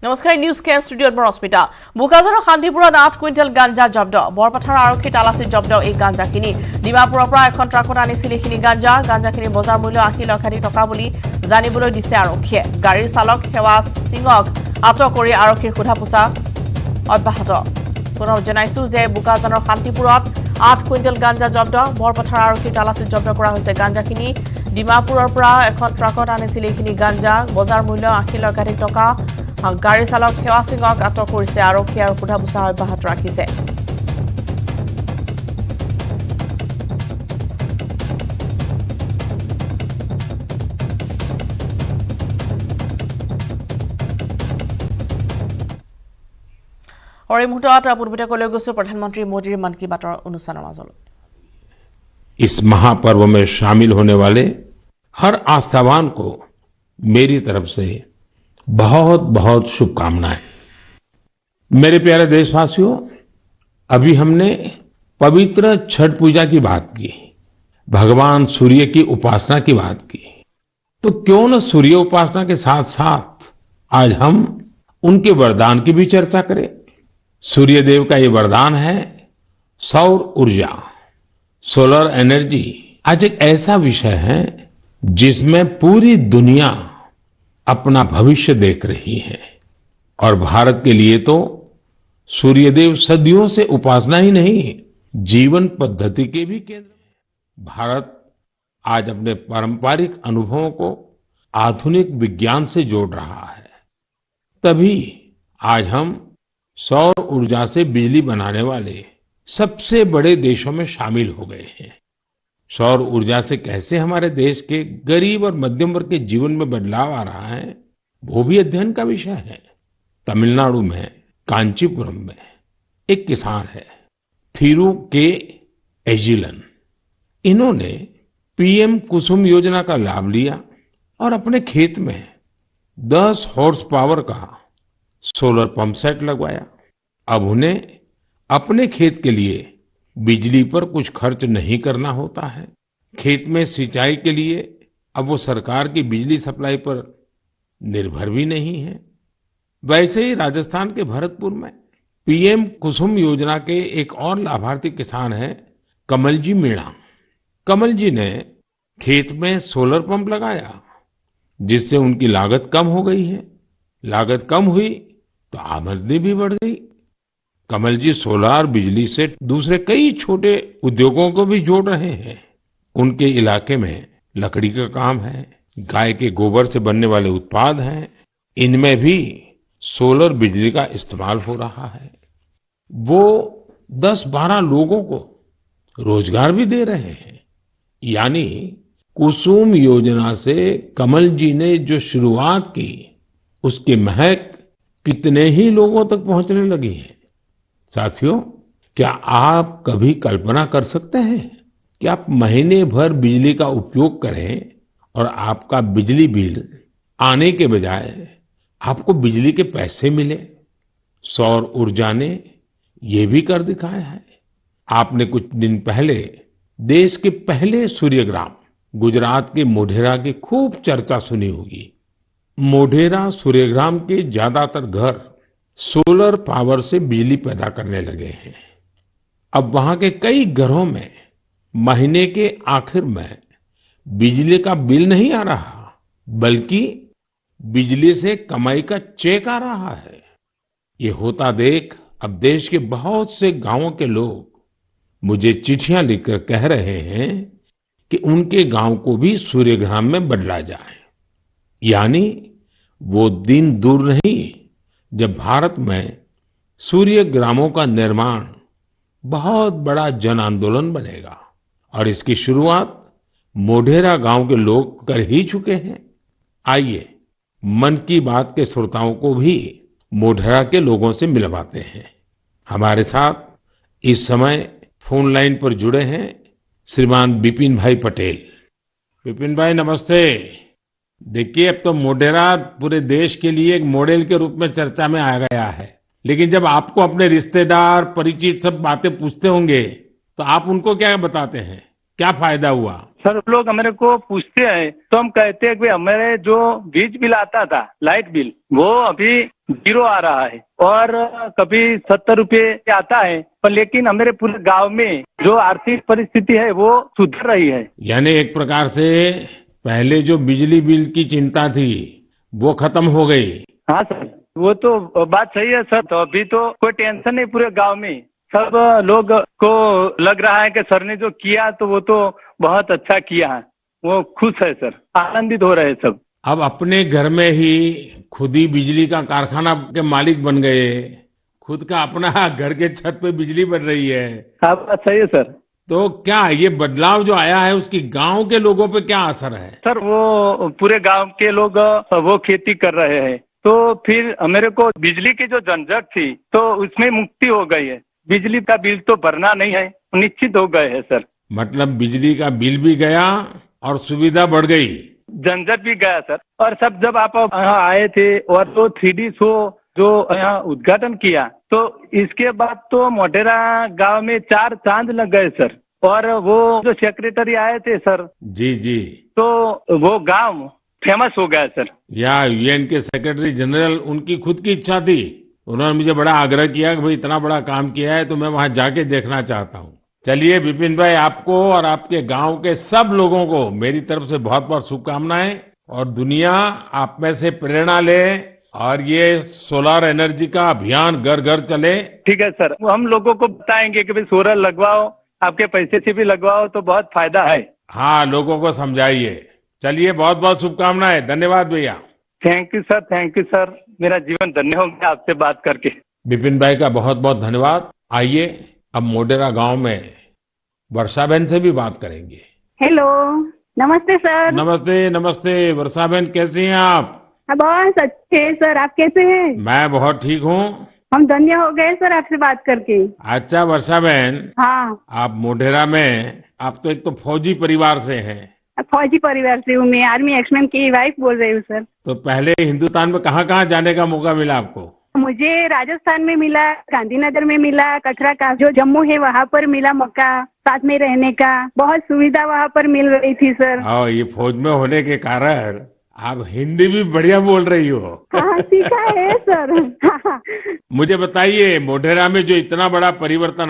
নমস্কাৰ নিউজ কে ষ্টুডিঅ'ত মই ৰশ্মিতা বুকাজানৰ শান্তিপুৰত 8 কুইণ্টেল গাঞ্জা জব্দ বৰপথাৰ আৰক্ষী তালাচীত জব্দ এই গাঞ্জাখিনি ডিমাপুৰৰ পৰা এখন ট্ৰাকত আনিছিল এইখিনি গাঞ্জাখিনি বজাৰ মূল্য 80 লক্ষাধিক টকা বুলি জানিবলৈ দিছে আৰক্ষীয়ে গাড়ীৰ চালক সেৱা সিঙক আটক কৰি আৰক্ষীৰ সোধা-পোছা অব্যাহত পুনৰ জনাইছো যে বুকাজানৰ শান্তিপুৰত 8 কুইণ্টেল গাঞ্জা জব্দ বৰপথাৰ আৰক্ষী তালাচীত জব্দ কৰা হৈছে গাঞ্জাখিনি ডিমাপুৰৰ পৰা এখন ট্ৰাকত আনিছিল এইখিনি গাঞ্জা বজাৰ মূল্য 80 লক্ষাধিক টকা গাড়ী চালক সেৱা সিঙক আটক কৰিছে আৰক্ষী আৰু সোধা-পোছা অব্যাহত ৰাখিছে और मुहूर्त पूर्वते कले गई प्रधानमंत्री मोदी मन की बात अनुष्ठान मजल इस महापर्व में शामिल होने वाले हर आस्थावान को मेरी तरफ से बहुत बहुत शुभकामनाएं। मेरे प्यारे देशवासियों, अभी हमने पवित्र छठ पूजा की बात की, भगवान सूर्य की उपासना की बात की, तो क्यों न सूर्य उपासना के साथ साथ आज हम उनके वरदान की भी चर्चा करें। सूर्य देव का ये वरदान है सौर ऊर्जा, सोलर एनर्जी। आज एक ऐसा विषय है जिसमें पूरी दुनिया अपना भविष्य देख रही है और भारत के लिए तो सूर्यदेव सदियों से उपासना ही नहीं, जीवन पद्धति के भी केंद्र में। भारत आज अपने पारंपरिक अनुभवों को आधुनिक विज्ञान से जोड़ रहा है, तभी आज हम सौर ऊर्जा से बिजली बनाने वाले सबसे बड़े देशों में शामिल हो गए हैं। सौर ऊर्जा से कैसे हमारे देश के गरीब और मध्यम वर्ग के जीवन में बदलाव आ रहा है, वो भी अध्ययन का विषय है। तमिलनाडु में कांचीपुरम में एक किसान है थिरु के एजिलन। इन्होंने पीएम कुसुम योजना का लाभ लिया और अपने खेत में 10 हॉर्स पावर का सोलर पंप सेट लगवाया। अब उन्हें अपने खेत के लिए बिजली पर कुछ खर्च नहीं करना होता है। खेत में सिंचाई के लिए अब वो सरकार की बिजली सप्लाई पर निर्भर भी नहीं है। वैसे ही राजस्थान के भरतपुर में पीएम कुसुम योजना के एक और लाभार्थी किसान हैं कमल जी मीणा। कमल जी ने खेत में सोलर पंप लगाया, जिससे उनकी लागत कम हो गई है। लागत कम हुई तो आमदनी भी बढ़ गई। कमल जी सोलार बिजली से दूसरे कई छोटे उद्योगों को भी जोड़ रहे हैं। उनके इलाके में लकड़ी का काम है, गाय के गोबर से बनने वाले उत्पाद हैं, इनमें भी सोलर बिजली का इस्तेमाल हो रहा है। वो 10-12 लोगों को रोजगार भी दे रहे हैं। यानी कुसुम योजना से कमल जी ने जो शुरुआत की, उसकी महक कितने ही लोगों तक पहुंचने लगी है। साथियों, क्या आप कभी कल्पना कर सकते हैं कि आप महीने भर बिजली का उपयोग करें और आपका बिजली बिल आने के बजाय आपको बिजली के पैसे मिले? सौर ऊर्जा ने ये भी कर दिखाया है। आपने कुछ दिन पहले देश के पहले सूर्यग्राम गुजरात के मोढेरा की खूब चर्चा सुनी होगी। मोढेरा सूर्यग्राम के ज्यादातर घर सोलर पावर से बिजली पैदा करने लगे हैं। अब वहां के कई घरों में महीने के आखिर में बिजली का बिल नहीं आ रहा, बल्कि बिजली से कमाई का चेक आ रहा है। ये होता देख अब देश के बहुत से गांवों के लोग मुझे चिट्ठियां लिखकर कह रहे हैं कि उनके गांव को भी सूर्यग्राम में बदला जाए। यानी वो दिन दूर नहीं जब भारत में सूर्य ग्रामों का निर्माण बहुत बड़ा जन आंदोलन बनेगा और इसकी शुरुआत मोढेरा गांव के लोग कर ही चुके हैं। आइए मन की बात के श्रोताओं को भी मोढेरा के लोगों से मिलवाते हैं। हमारे साथ इस समय फोन लाइन पर जुड़े हैं श्रीमान बिपिन भाई पटेल। बिपिन भाई नमस्ते। देखिए, अब तो मोढेरा पूरे देश के लिए एक मॉडल के रूप में चर्चा में आ गया है, लेकिन जब आपको अपने रिश्तेदार परिचित सब बातें पूछते होंगे तो आप उनको क्या बताते हैं? क्या फायदा हुआ? सर, लोग हमारे को पूछते हैं तो हम कहते हैं कि हमारे जो बीज बिल आता था, लाइट बिल, वो अभी जीरो आ रहा है और कभी 70 रुपये आता है, पर लेकिन हमारे पूरे गांव में जो आर्थिक परिस्थिति है वो सुधर रही है। यानी एक प्रकार से पहले जो बिजली बिल की चिंता थी वो खत्म हो गई। हाँ सर, वो तो बात सही है सर। तो अभी तो कोई टेंशन नहीं पूरे गांव में। सब लोग को लग रहा है कि सर ने जो किया तो वो तो बहुत अच्छा किया है। वो खुश है सर, आनंदित हो रहे हैं सब। अब अपने घर में ही खुद ही बिजली का कारखाना के मालिक बन गए, खुद का अपना घर के छत पे बिजली बन रही है। हाँ, बात सही है सर। तो क्या ये बदलाव जो आया है उसकी गांव के लोगों पे क्या असर है? सर वो पूरे गांव के लोग वो खेती कर रहे हैं, तो फिर मेरे को बिजली की जो झंझट थी तो उसमें मुक्ति हो गई है। बिजली का बिल तो भरना नहीं है, निश्चित हो गए है सर। मतलब बिजली का बिल भी गया और सुविधा बढ़ गई। झंझट भी गया सर। और सब जब आप यहाँ आए थे और तो 3D शो जो यहाँ उद्घाटन किया, तो इसके बाद तो मोटेरा गांव में 4 चांद लग गए सर। और वो जो सेक्रेटरी आए थे सर, जी जी, तो वो गांव फेमस हो गया सर। या यूएन के सेक्रेटरी जनरल, उनकी खुद की इच्छा थी, उन्होंने मुझे बड़ा आग्रह किया कि भाई इतना बड़ा काम किया है तो मैं वहां जाके देखना चाहता हूँ। चलिए विपिन भाई, आपको और आपके गांव के सब लोगों को मेरी तरफ से बहुत बहुत शुभकामनाएं, और दुनिया आप में से प्रेरणा ले और ये सोलर एनर्जी का अभियान घर घर चले। ठीक है सर, हम लोगों को बताएंगे कि भाई सोलर लगवाओ, आपके पैसे से भी लगवाओ तो बहुत फायदा है। हाँ, लोगों को समझाइए। चलिए, बहुत बहुत शुभकामनाएं। धन्यवाद भैया। Thank you sir, thank you sir. मेरा जीवन धन्य हो गया आपसे बात करके। विपिन भाई का बहुत बहुत धन्यवाद। आइए अब मोढेरा गांव में वर्षाबेन से भी बात करेंगे। हेलो, नमस्ते सर। नमस्ते नमस्ते। वर्षाबेन, कैसी हैं आप? बहुत अच्छे हैं सर, आप कैसे हैं? मैं बहुत ठीक हूँ। हम धन्य हो गए सर आपसे बात करके। अच्छा वर्षाबेन, हाँ, आप मोढेरा में, आप तो एक तो फौजी परिवार से हैं, फौजी परिवार से हूँ मैं, आर्मी एक्समैन की वाइफ बोल रही हूँ सर। तो पहले हिंदुस्तान में कहाँ कहाँ जाने का मौका मिला आपको? मुझे राजस्थान में मिला, गांधीनगर में मिला, कटरा का जो जम्मू है वहाँ पर मिला मौका, साथ में रहने का बहुत सुविधा वहाँ पर मिल रही थी सर। हाँ, ये फौज में होने के कारण आप हिंदी भी बढ़िया बोल रही हो। हाँ, सीखा है सर। मुझे बताइए, मोढेरा में जो इतना बड़ा परिवर्तन